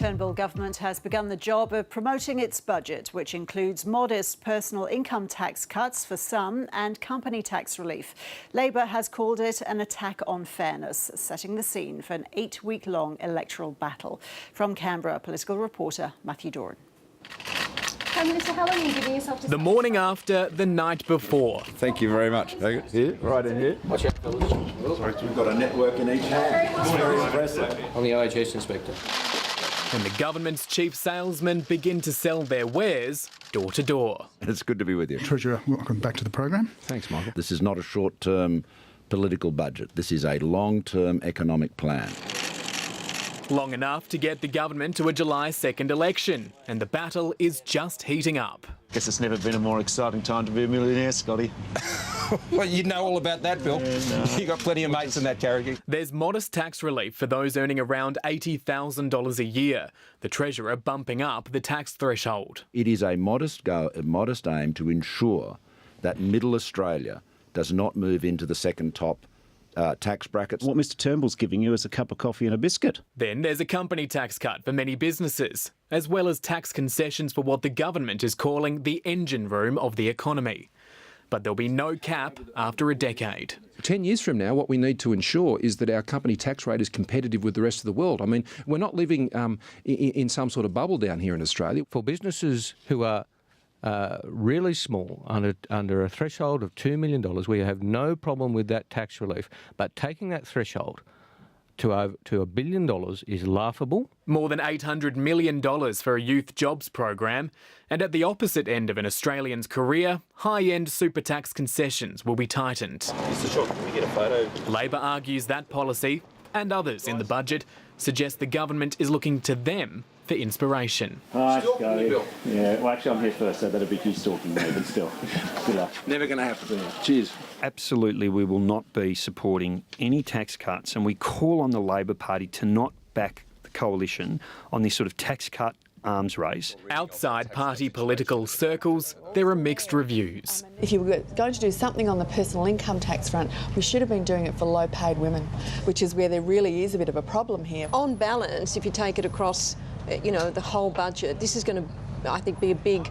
Turnbull government has begun the job of promoting its budget, which includes modest personal income tax cuts for some and company tax relief. Labor has called it an attack on fairness, setting the scene for an 8-week-long electoral battle. From Canberra, political reporter Matthew Doran. Prime Minister, how long are you giving yourself to... The morning after, the night before. Thank you very much. Here, right in here. Watch out, fellas. We've got a network in each hand. It's very impressive. I'm the IHS inspector. And the government's chief salesmen begin to sell their wares door to door. It's good to be with you. Treasurer, welcome back to the program. Thanks, Michael. This is not a short-term political budget. This is a long-term economic plan. Long enough to get the government to a July 2nd election, and the battle is just heating up. Guess it's never been a more exciting time to be a millionaire, Scotty. Well, you know all about that, Bill. You got plenty of mates in that category. There's modest tax relief for those earning around $80,000 a year, the Treasurer bumping up the tax threshold. It is a modest aim to ensure that Middle Australia does not move into the second top tax brackets. What Mr Turnbull's giving you is a cup of coffee and a biscuit. Then there's a company tax cut for many businesses, as well as tax concessions for what the government is calling the engine room of the economy. But there'll be no cap after a decade. 10 years from now, what we need to ensure is that our company tax rate is competitive with the rest of the world. I mean, we're not living in some sort of bubble down here in Australia. For businesses who are really small, under a threshold of $2 million, we have no problem with that tax relief. But taking that threshold to $1 billion is laughable. More than $800 million for a youth jobs program. And at the opposite end of an Australian's career, high-end super tax concessions will be tightened. Mr Shaw, can we get a photo? Labor argues that policy, and others in the budget, suggest the government is looking to them for inspiration. Hi, Scotty. Yeah, well, actually, I'm here first, so that'll be you stalking me, but still. Good luck. Never going to happen. Cheers. Absolutely, we will not be supporting any tax cuts, and we call on the Labor Party to not back the coalition on this sort of tax cut arms race. Outside party political circles, there are mixed reviews. If you were going to do something on the personal income tax front, we should have been doing it for low-paid women, which is where there really is a bit of a problem here. On balance, if you take it across, the whole budget, this is going to, I think, be a big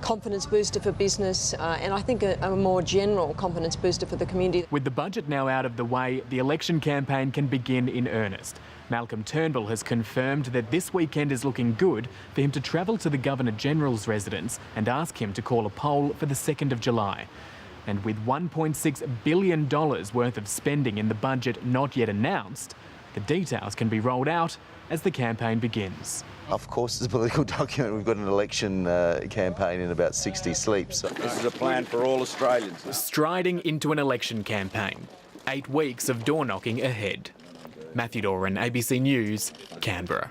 confidence booster for business and I think a more general confidence booster for the community. With the budget now out of the way, the election campaign can begin in earnest. Malcolm Turnbull has confirmed that this weekend is looking good for him to travel to the Governor-General's residence and ask him to call a poll for the 2nd of July. And with $1.6 billion worth of spending in the budget not yet announced, the details can be rolled out as the campaign begins. Of course, it's a political document. We've got an election campaign in about 60 sleeps. So This is a plan for all Australians. Striding into an election campaign, 8 weeks of door-knocking ahead. Matthew Doran, ABC News, Canberra.